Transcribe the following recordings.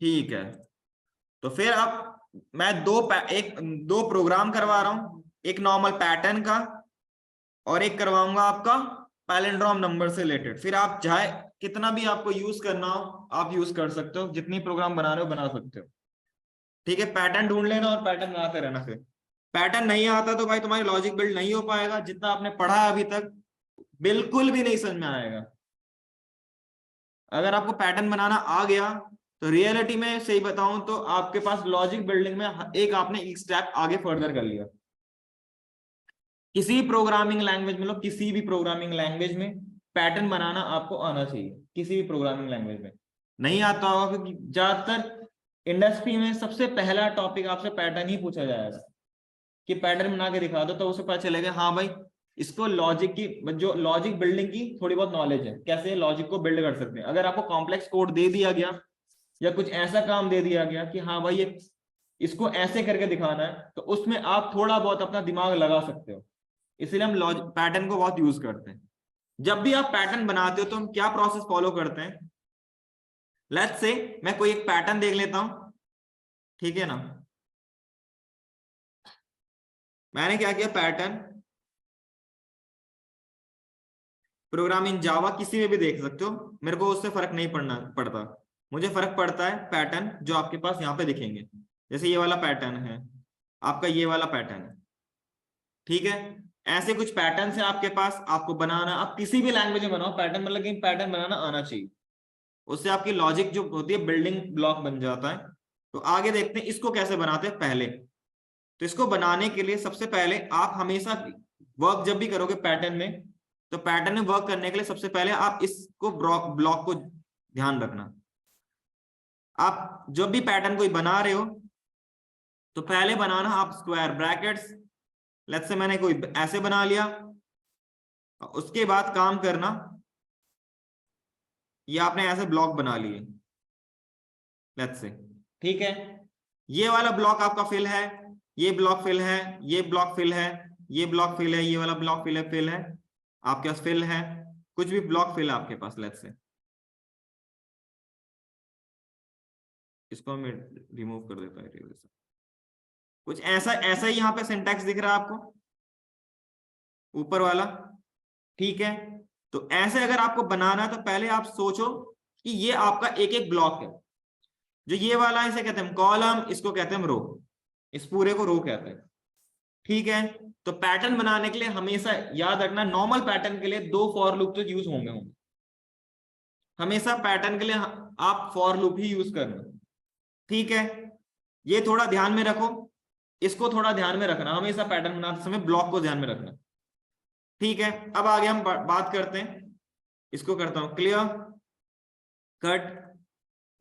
ठीक है, तो फिर अब मैं दो प्रोग्राम करवा रहा हूं, एक नॉर्मल पैटर्न का और एक करवाऊंगा आपका पैलिंड्रोम नंबर से रिलेटेड। फिर आप चाहे कितना भी आपको यूज करना हो आप यूज कर सकते हो, जितनी प्रोग्राम बना रहे हो बना सकते हो। ठीक है, पैटर्न ढूंढ लेना और पैटर्न बनाते रहना। फिर पैटर्न नहीं आता तो भाई तुम्हारी लॉजिक बिल्ड नहीं हो पाएगा, जितना आपने पढ़ा है अभी तक बिल्कुल भी नहीं समझ में आएगा। अगर आपको पैटर्न बनाना आ गया तो रियलिटी में सही बताऊं तो आपके पास लॉजिक बिल्डिंग में एक स्टेप आगे फर्दर कर लिया। किसी प्रोग्रामिंग लैंग्वेज में लो, किसी भी प्रोग्रामिंग लैंग्वेज में पैटर्न बनाना आपको आना चाहिए। किसी भी प्रोग्रामिंग लैंग्वेज में नहीं आता होगा, क्योंकि ज्यादातर इंडस्ट्री में सबसे पहला टॉपिक आपसे पैटर्न ही पूछा जाएगा कि पैटर्न बना के दिखा दो, तो उसे पता चलेगा हाँ भाई इसको लॉजिक की, जो लॉजिक बिल्डिंग की थोड़ी बहुत नॉलेज है, कैसे लॉजिक को बिल्ड कर सकते हैं। अगर आपको कॉम्प्लेक्स कोड दे दिया गया या कुछ ऐसा काम दे दिया गया कि हाँ भाई ये इसको ऐसे करके दिखाना है, तो उसमें आप थोड़ा बहुत अपना दिमाग लगा सकते हो। इसलिए हम पैटर्न को बहुत यूज करते हैं। जब भी आप पैटर्न बनाते हो तो हम क्या प्रोसेस फॉलो करते हैं, लेट्स से मैं कोई एक पैटर्न देख लेता हूं, ठीक है ना। मैंने क्या किया, पैटर्न प्रोग्राम इन जावा किसी में भी देख सकते हो, मेरे को उससे फर्क नहीं पड़ता। मुझे फर्क पड़ता है पैटर्न जो आपके पास यहाँ पे दिखेंगे। जैसे ये वाला पैटर्न है आपका, ये वाला पैटर्न है, ठीक है। ऐसे कुछ पैटर्न है आपके पास, आपको बनाना, आप किसी भी लैंग्वेज में बनाओ पैटर्न, मतलब कि पैटर्न बनाना आना चाहिए। उससे आपकी लॉजिक जो होती है बिल्डिंग ब्लॉक बन जाता है। तो आगे देखते हैं इसको कैसे बनाते हैं पहले। तो इसको बनाने के लिए सबसे पहले आप हमेशा वर्क जब भी करोगे पैटर्न में, तो पैटर्न में वर्क करने के लिए सबसे पहले आप इसको ब्लॉक को ध्यान रखना। आप जब भी पैटर्न कोई बना रहे हो तो पहले बनाना आप स्क्वायर ब्रैकेट्स। लेट्स से मैंने कोई ऐसे बना लिया, उसके बाद काम करना ये आपने ऐसे ब्लॉक बना लिए, लेट्स से, ठीक है। ये वाला ब्लॉक आपका फिल है, ये ब्लॉक फिल है, ये ब्लॉक फिल है, ये ब्लॉक फिल है, ये वाला ब्लॉक फिल है, आपके पास फिल है, कुछ भी ब्लॉक फिल है आपके पास। लेट्स से इसको मैं रिमूव कर देता हूँ। कुछ ऐसा ऐसा ही यहाँ पे सिंटैक्स दिख रहा है आपको ऊपर वाला, ठीक है। तो ऐसे अगर आपको बनाना है तो पहले आप सोचो कि ये आपका एक एक ब्लॉक है। जो ये वाला इसे कहते हैं कॉलम, इसको कहते हैं रो, इस पूरे को रो कहते हैं, ठीक है। तो पैटर्न बनाने के लिए हमेशा याद रखना, नॉर्मल पैटर्न के लिए दो फॉर लूप तो यूज होंगे। हमेशा पैटर्न के लिए आप फॉर लूप ही यूज करना, ठीक है। ये थोड़ा ध्यान में रखो, इसको थोड़ा ध्यान में रखना, हमेशा पैटर्न बनाते समय ब्लॉक को ध्यान में रखना, ठीक है। अब आगे हम बात करते हैं, इसको करता हूं क्लियर कट।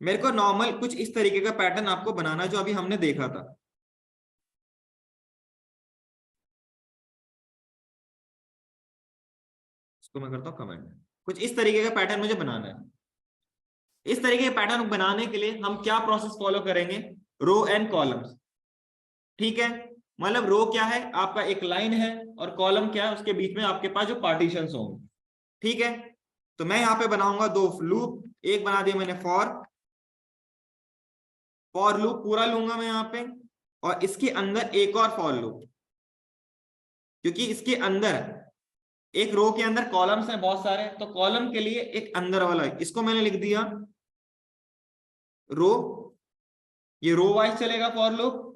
मेरे को नॉर्मल कुछ इस तरीके का पैटर्न आपको बनाना जो अभी हमने देखा था। इसको मैं करता हूं कमेंट। कुछ इस तरीके का पैटर्न मुझे बनाना है। इस तरीके के पैटर्न बनाने के लिए हम क्या प्रोसेस फॉलो करेंगे, रो एंड कॉलम्स, ठीक है। मतलब रो क्या है, आपका एक लाइन है, और कॉलम क्या है, उसके बीच में आपके पास जो पार्टीशंस होंगे, ठीक है। तो मैं यहाँ पे बनाऊंगा दो लूप, एक बना दिया मैंने फॉर लूप पूरा लूंगा मैं यहाँ पे, और इसके अंदर एक और फॉर लूप, क्योंकि इसके अंदर एक रो के अंदर कॉलम्स हैं बहुत सारे, तो कॉलम के लिए एक अंदर वाला है, इसको मैंने लिख दिया रो। ये रो वाइज चलेगा फॉर लूप,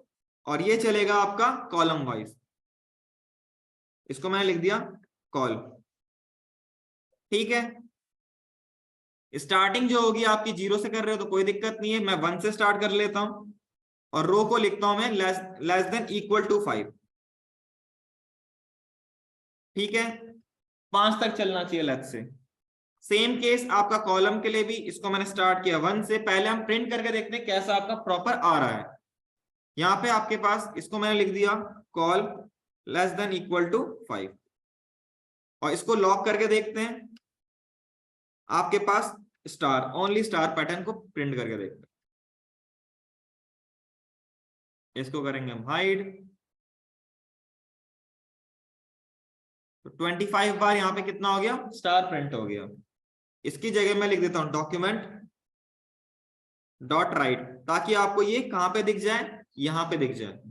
और ये चलेगा आपका कॉलम वाइज, इसको मैंने लिख दिया कॉल, ठीक है। स्टार्टिंग जो होगी आपकी 0 से कर रहे हो तो कोई दिक्कत नहीं है, मैं 1 से स्टार्ट कर लेता हूं, और रो को लिखता हूं मैं लेस देन इक्वल टू 5, ठीक है। 5 तक चलना चाहिए लेट्स से। सेम केस आपका कॉलम के लिए भी, इसको मैंने स्टार्ट किया 1 से, पहले हम प्रिंट करके देखते हैं कैसा आपका प्रॉपर आ रहा है। यहाँ पे आपके पास इसको मैंने लिख दिया col less than equal to 5, और इसको लॉक करके देखते हैं आपके पास स्टार, ओनली स्टार पैटर्न को प्रिंट करके देखते हैं। इसको करेंगे हम हाइड, तो 25 बार यहाँ पे कितना हो गया, स्टार प्रिंट हो गया। इसकी जगह मैं लिख देता हूं डॉक्यूमेंट डॉट राइट, ताकि आपको ये कहां पे दिख जाए, यहां पे दिख जाए।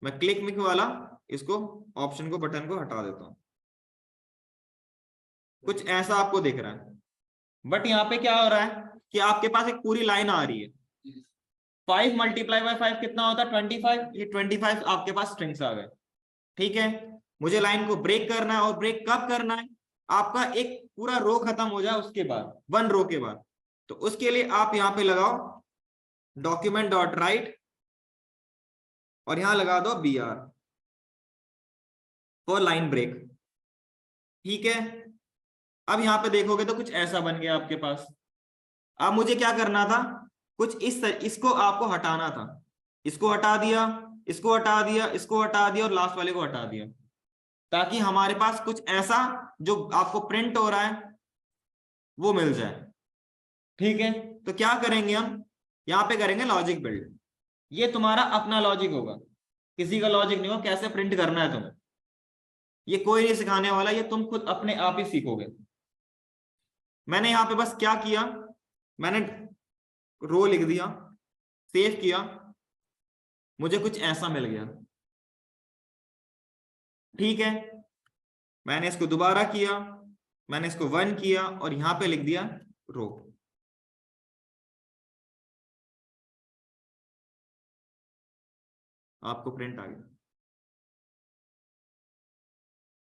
मैं क्लिक मिक वाला इसको ऑप्शन को, बटन को हटा देता हूं। कुछ ऐसा आपको दिख रहा है, बट यहाँ पे क्या हो रहा है कि आपके पास एक पूरी लाइन आ रही है। 5 मल्टीप्लाई बाय 5 कितना होता है, 25। ये 25 आपके पास स्ट्रिंग्स आ गए। ठीक है, मुझे लाइन को ब्रेक करना है, और ब्रेक कब करना है, आपका एक पूरा रो खत्म हो जाए उसके बाद, 1 रो के बाद। तो उसके लिए आप यहाँ पे लगाओ डॉक्यूमेंट डॉट राइट, और यहां लगा दो BR फॉर लाइन ब्रेक। ठीक है, अब यहाँ पे देखोगे तो कुछ ऐसा बन गया आपके पास। अब मुझे क्या करना था, कुछ इसको आपको हटाना था। इसको हटा दिया, इसको हटा दिया, इसको हटा दिया, और लास्ट वाले को हटा दिया, ताकि हमारे पास कुछ ऐसा जो आपको प्रिंट हो रहा है वो मिल जाए। ठीक है, तो क्या करेंगे हम, यहाँ पे करेंगे लॉजिक बिल्ड। ये तुम्हारा अपना लॉजिक होगा, किसी का लॉजिक नहीं होगा कैसे प्रिंट करना है तुम्हें, ये कोई नहीं सिखाने वाला, ये तुम खुद अपने आप ही सीखोगे। मैंने यहाँ पे बस क्या किया, मैंने रो लिख दिया, सेव किया, मुझे कुछ ऐसा मिल गया। ठीक है, मैंने इसको दोबारा किया, मैंने इसको 1 किया, और यहां पे लिख दिया रो। आपको प्रिंट आ गया।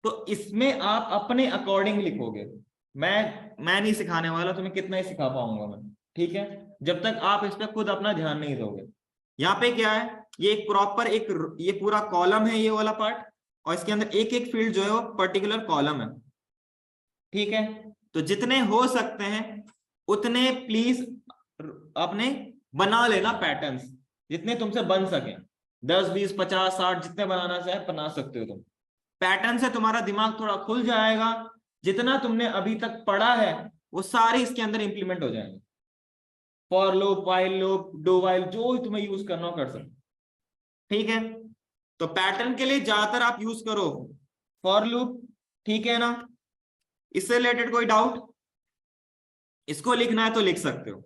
तो इसमें आप अपने अकॉर्डिंग लिखोगे, मैं नहीं सिखाने वाला, तुम्हें कितना ही सिखा पाऊंगा मैं। ठीक है, जब तक आप इस पर खुद अपना ध्यान नहीं दोगे। यहाँ पे क्या है, ये एक प्रॉपर एक, ये पूरा कॉलम है ये वाला पार्ट, और इसके अंदर एक एक फील्ड जो है वो पर्टिकुलर कॉलम है। ठीक है, तो जितने हो सकते हैं उतने प्लीज अपने बना लेना पैटर्न्स, जितने तुमसे बन सके। 10 20 50 60 जितने बनाना चाहे बना सकते हो तुम। पैटर्न से तुम्हारा दिमाग थोड़ा खुल जाएगा, जितना तुमने अभी तक पढ़ा है वो सारे इसके अंदर इंप्लीमेंट हो जाएंगे। For loop, while loop, do while, जो तुम्हें यूज करना हो कर सकते। ठीक है, तो पैटर्न के लिए ज्यादातर आप यूज करो फॉर लूप। ठीक है ना, इससे रिलेटेड कोई डाउट, इसको लिखना है तो लिख सकते हो।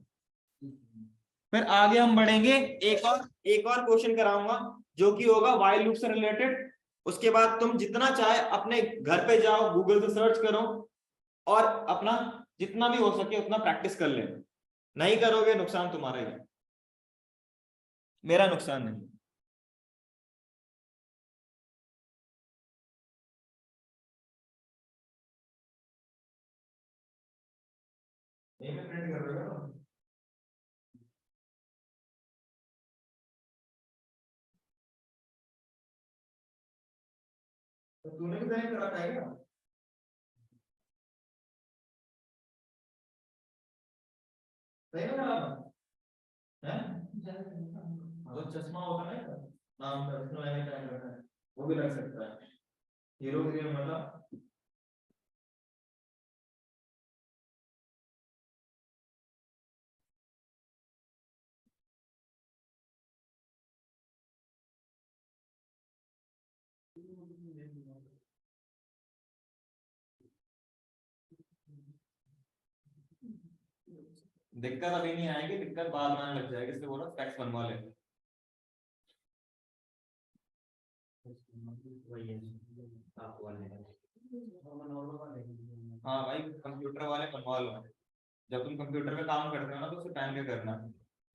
फिर आगे हम बढ़ेंगे, एक और क्वेश्चन कराऊंगा जो कि होगा व्हाइल लूप से रिलेटेड। उसके बाद तुम जितना चाहे अपने घर पे जाओ, गूगल से सर्च करो, और अपना जितना भी हो सके उतना प्रैक्टिस कर लेना। नहीं करोगे नुकसान तुम्हारा ही है, मेरा नुकसान नहीं। यहीं पे प्रिंट कर रहे हो, तो तूने भी कनेक्ट कर रखा है क्या? सही में खराब है? तो चश्मा होता है ना नाम का, इसमें मैंने क्या रखा है, वो भी लग सकता है। हीरो गिरी मतलब दिक्कत अभी नहीं आएगी, दिक्कत बाद में आने लग जाएगी, इसलिए बोला स्पेक्स बनवा ले। हाँ भाई, कंप्यूटर वाले बनवा लो। जब तुम कंप्यूटर पे काम करते हो ना, तो उसे पहन के करना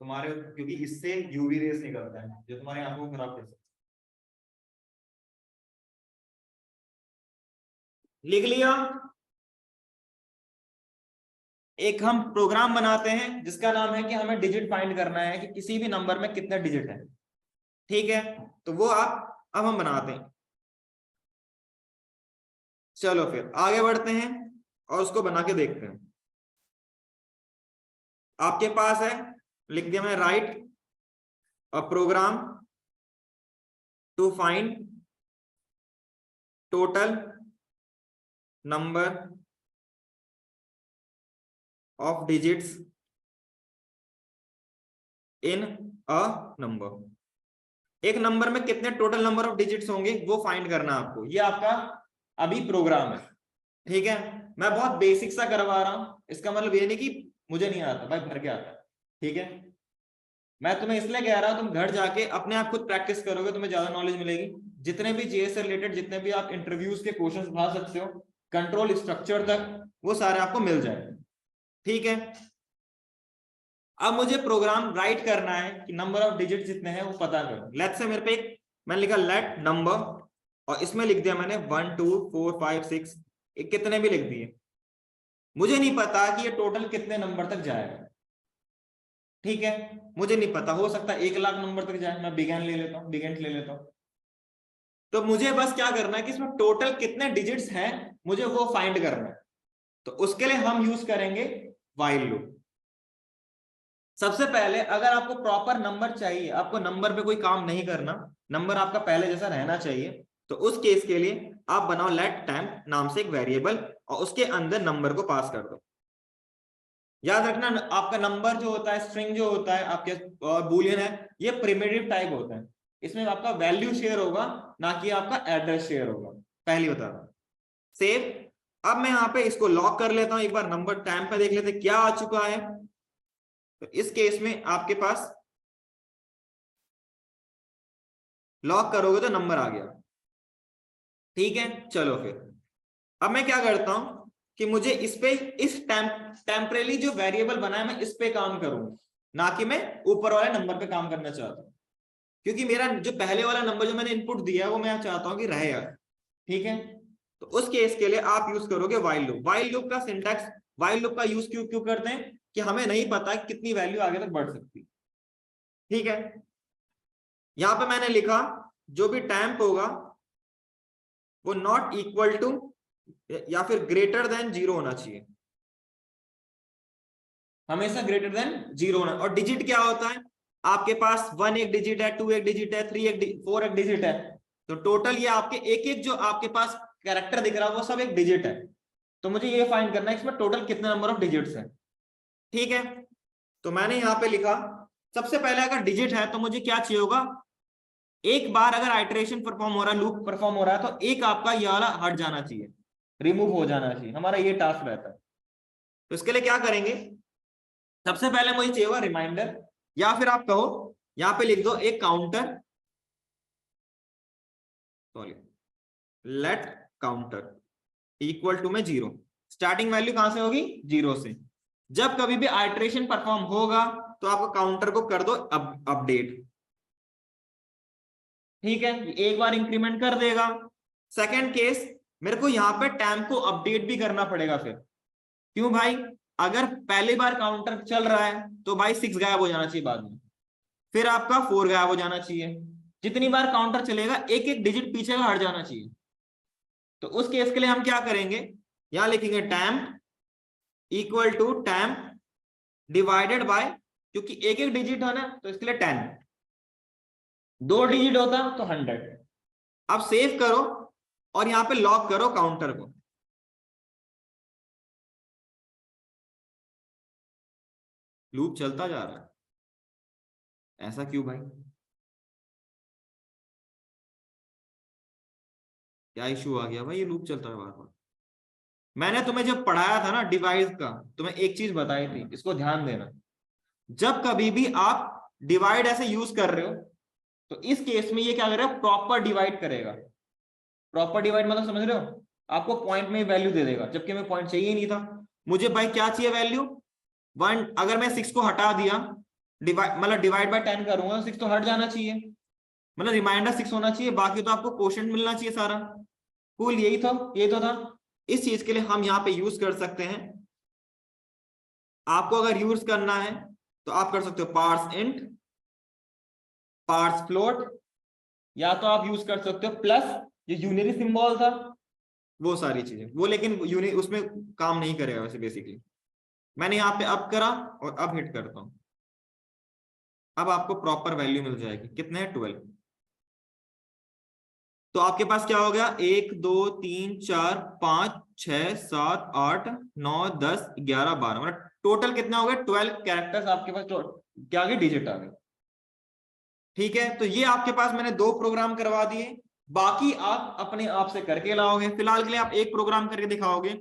तुम्हारे, क्योंकि इससे यूवी रेस निकलता है जो तुम्हारी आंखों को खराब कर सकता है। लिख लिया, एक हम प्रोग्राम बनाते हैं जिसका नाम है कि हमें डिजिट फाइंड करना है कि किसी भी नंबर में कितने डिजिट है। ठीक है, तो वो आप अब हम बनाते हैं। चलो फिर आगे बढ़ते हैं और उसको बना के देखते हैं। आपके पास है, लिख दिया मैंने, write a program to find total number of digits in a number. एक नंबर में कितने टोटल नंबर ऑफ डिजिट्स होंगे वो फाइंड करना आपको, ये आपका अभी प्रोग्राम है। ठीक है, मैं बहुत बेसिक सा करवा रहा हूं, इसका मतलब ये नहीं कि मुझे नहीं आता भाई, भर के आता है। ठीक है, मैं तुम्हें इसलिए कह रहा हूं तुम घर जाके अपने आप खुद प्रैक्टिस करोगे, तुम्हें ज्यादा नॉलेज मिलेगी। जितने भी जीएस से रिलेटेड जितने भी आप इंटरव्यूज के क्वेश्चंस उठा सकते हो, कंट्रोल स्ट्रक्चर तक, वो सारे आपको मिल जाएंगे। ठीक है, अब मुझे प्रोग्राम राइट करना है कि नंबर ऑफ डिजिट जितने हैं वो पता करो। लेट्स से मेरे पे एक मैंने लिखा लेट नंबर, और इसमें लिख दिया मैंने 1 2 4 5 6, कितने भी लिख दिए। मुझे नहीं पता कि ये टोटल कितने नंबर तक जाएगा। ठीक है, मुझे नहीं पता, हो सकता है 1,00,000 नंबर तक जाए, मैं बिगेन ले लेता हूँ, बिगेंट ले लेता हूँ। तो मुझे बस क्या करना है कि इसमें टोटल कितने डिजिट्स हैं मुझे वो फाइंड करना है। तो उसके लिए हम यूज करेंगे व्हाइल लूप। सबसे पहले अगर आपको प्रॉपर नंबर चाहिए, आपको नंबर पे कोई काम नहीं करना, नंबर आपका पहले जैसा रहना चाहिए, तो उस केस के लिए आप बनाओ लेट टेम्प नाम से एक वेरिएबल, और उसके अंदर नंबर को पास कर दो। याद रखना आपका नंबर जो होता है, स्ट्रिंग जो होता है आपके, और बूलियन है, ये प्रिमिटिव टाइप होता है। इसमें आपका वैल्यू शेयर होगा, ना कि आपका एड्रेस शेयर होगा, पहली बता रहा हूं। सेव। अब मैं यहाँ पे इसको लॉक कर लेता हूं, एक बार नंबर टाइम पे देख लेते क्या आ चुका है। तो इस केस में आपके पास लॉक करोगे तो नंबर आ गया। ठीक है, चलो फिर अब मैं क्या करता हूं कि मुझे इस पे, इस टेम्परेली जो वेरिएबल बनाया मैं इस पे काम करूं, ना कि मैं ऊपर वाले नंबर पे काम करना चाहता हूं, क्योंकि मेरा जो पहले वाला नंबर जो मैंने इनपुट दिया है वो मैं चाहता हूं कि रहे यार। ठीक है, तो उस केस के लिए आप यूज करोगे व्हाइल लूप। व्हाइल लूप का सिंटैक्स, व्हाइल लूप का यूज क्यों क्यों करते हैं कि हमें नहीं पता कितनी वैल्यू आगे तक बढ़ सकती। ठीक है, यहां पे मैंने लिखा जो भी टैम्प होगा वो नॉट इक्वल टू या फिर ग्रेटर देन 0 होना चाहिए, हमेशा ग्रेटर देन 0 होना। और डिजिट क्या होता है, आपके पास 1 एक डिजिट है, 2 एक डिजिट है, 3 एक 4 एक डिजिट है, तो टोटल ये आपके एक एक जो आपके पास कैरेक्टर दिख रहा है वो सब एक डिजिट है। तो मुझे ये फाइंड करना है इसमें टोटल कितने नंबर ऑफ डिजिट्स है। ठीक है, तो मैंने यहां पे लिखा सबसे पहले अगर डिजिट है तो मुझे क्या चाहिए होगा, एक बार अगर आइटरेशन परफॉर्म हो रहा है, लूप परफॉर्म हो रहा है, तो एक आपका ये वाला हट जाना चाहिए, रिमूव हो जाना चाहिए, हमारा ये टास्क रहता है। तो इसके लिए क्या करेंगे, सबसे पहले मुझे चाहिए होगा रिमाइंडर, या फिर आप कहो यहां पे लिख दो एक counter, sorry let counter equal to में 0। स्टार्टिंग वैल्यू कहां से होगी, 0 से। जब कभी भी आइटरेशन परफॉर्म होगा तो आपको काउंटर को कर दो अपडेट। ठीक है, एक बार इंक्रीमेंट कर देगा। सेकंड केस, मेरे को यहां पे टाइम को अपडेट भी करना पड़ेगा फिर। क्यों भाई, अगर पहली बार काउंटर चल रहा है तो भाई 6 गायब हो जाना चाहिए बाद में, फिर आपका 4 गायब हो जाना चाहिए। जितनी बार काउंटर चलेगा एक एक डिजिट पीछे का हट जाना चाहिए। तो उस केस के लिए हम क्या करेंगे, यहां लिखेंगे temp equal to temp divided by, क्योंकि एक एक डिजिट है ना तो इसके लिए 10, 2 डिजिट होता तो 100। अब सेव करो और यहां पे लॉक करो काउंटर को। लूप चलता जा रहा है, ऐसा क्यों भाई, क्या इशू आ गया भाई, ये लूप चलता है बार बार। मैंने तुम्हें जब पढ़ाया था ना डिवाइस का, तुम्हें एक चीज बताई थी, इसको ध्यान देना। जब कभी भी आप डिवाइड ऐसे यूज कर रहे हो तो इस केस में ये क्या करेगा, प्रॉपर डिवाइड करेगा। प्रॉपर डिवाइड मतलब समझ रहे हो, आपको पॉइंट में वैल्यू दे देगा, जबकि हमें पॉइंट चाहिए ही नहीं था। मुझे भाई क्या चाहिए वैल्यू 1, अगर मैं 6 को हटा दिया, डिवाइड मतलब डिवाइड बाय 10 करूंगा तो 6 तो हट जाना चाहिए, मतलब रिमाइंडर 6 होना चाहिए, बाकी तो आपको क्वोशंट मिलना चाहिए सारा। कुल यही तो था। इस चीज के लिए हम यहाँ पे यूज कर सकते हैं, आपको अगर यूज करना है तो आप कर सकते हो पार्स इंट, पार्स फ्लोट, या तो आप यूज कर सकते हो प्लस, ये यूनिरी सिंबल था, वो सारी चीजें वो, लेकिन यूनि उसमें काम नहीं करेगा वैसे बेसिकली। मैंने यहाँ पे अप करा और अब हिट करता हूं, अब आपको प्रॉपर वैल्यू मिल जाएगी, कितने हैं 12। तो आपके पास क्या हो गया, 1 2 3 4 5 6 7 8 9 10 11 12, मतलब टोटल कितना हो गया 12 कैरेक्टर्स आपके पास, क्या आ गए, डिजिट आ गए। ठीक है, तो ये आपके पास मैंने 2 प्रोग्राम करवा दिए, बाकी आप अपने आप से करके लाओगे। फिलहाल के लिए आप एक प्रोग्राम करके दिखाओगे,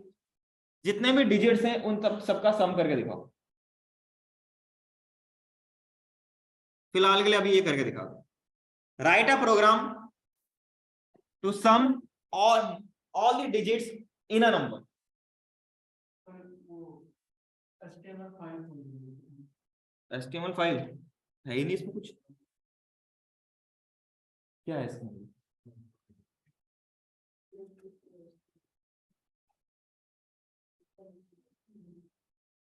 जितने भी डिजिट्स हैं उन सबका सम करके दिखाओ। फिलहाल के लिए अभी ये करके दिखा दो। Write a program to sum all the digits in a number. HTML file है ही नहीं इसमें कुछ, क्या है इसमें?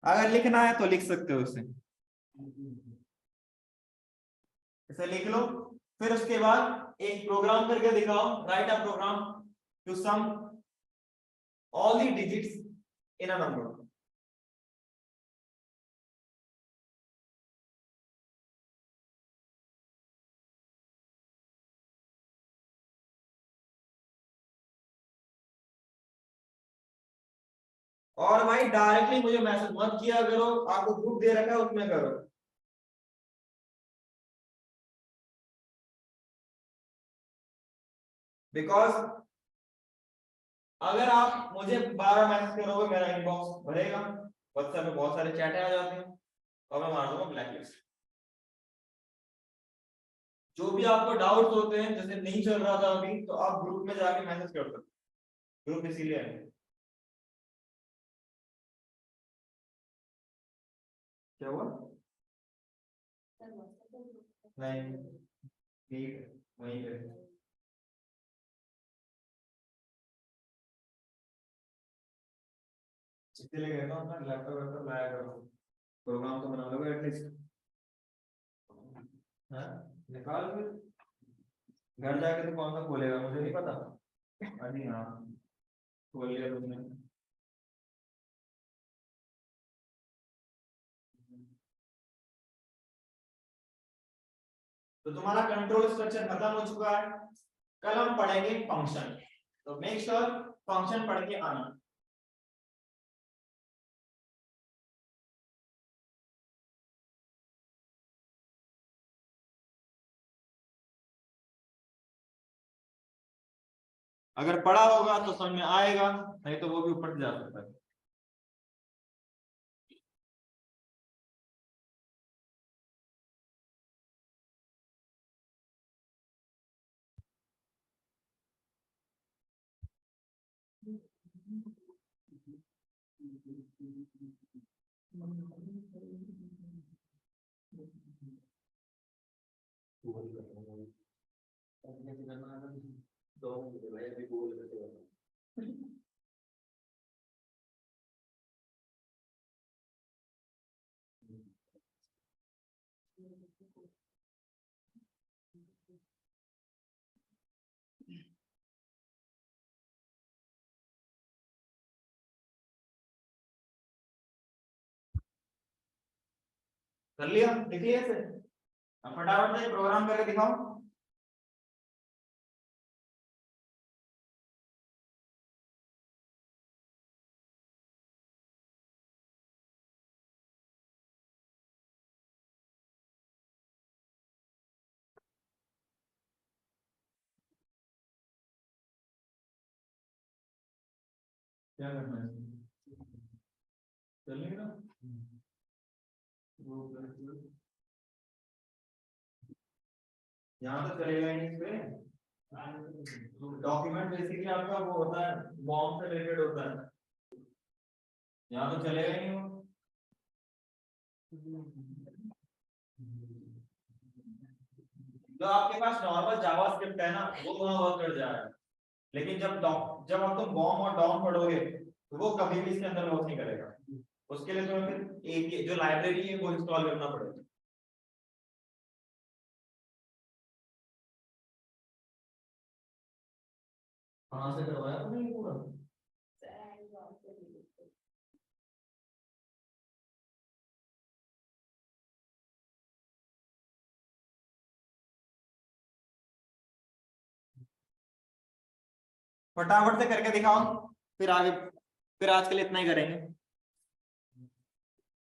अगर लिखना है तो लिख सकते हो इसे, इसे लिख लो। फिर उसके बाद एक प्रोग्राम करके दिखाओ, write a program to sum all the digits in a number. और भाई डायरेक्टली मुझे मैसेज मत किया करो, आपको ग्रुप दे रखा है उसमें करो। बिकॉज अगर आप मुझे 12 मैसेज करोगे मेरा इनबॉक्स भरेगा, व्हाट्सएप में बहुत सारे चैटें आ जाते हैं और मैं मार दूंगा ब्लैकलिस्ट। जो भी आपको डाउट्स होते हैं, जैसे नहीं चल रहा था अभी, तो आप ग्रुप में जाके मैसेज कर सकते हो, ग्रुप इसीलिए है। क्या हुआ? नहीं, ठीक है, वहीं पे इसलिए कहता हूँ अपना लैपटॉप वैपटॉप लाया करो, प्रोग्राम तो बना लोगे एटलीस्ट। हाँ, निकाल फिर, घर जाके तो कौन सा खोलेगा मुझे नहीं पता। अरे हाँ, खोल लिया तुमने। तो तुम्हारा कंट्रोल स्ट्रक्चर खत्म हो चुका है। कल हम पढ़ेंगे फंक्शन, तो मेक श्योर फंक्शन पढ़ के आना। अगर पढ़ा होगा तो समझ में आएगा, नहीं तो वो भी ऊपर से जा सकता है। कर लिया, लिख लिया इसे। अब फटाफट से प्रोग्राम करके दिखाओ। क्या करना है? चलेगा ना? यहाँ तो चलेगा ही नहीं इस पे। डॉक्यूमेंट बेसिकली आपका वो होता है, बॉम्ब से रिलेटेड होता है, यहाँ तो चलेगा ही नहीं वो। जो आपके पास नॉर्मल जावास्क्रिप्ट है ना, वो वहां वर्क कर जाएगा, लेकिन जब आप तुम बॉम्ब और डॉम पढ़ोगे तो वो कभी भी इसके अंदर वर्क नहीं करेगा। उसके लिए तुम्हें फिर एक जो लाइब्रेरी है वो इंस्टॉल करना पड़ेगा। कहाँ से करवाया तुमने ये पूरा? फटाफट से करके दिखाओ, फिर आगे, फिर आज के लिए इतना ही करेंगे।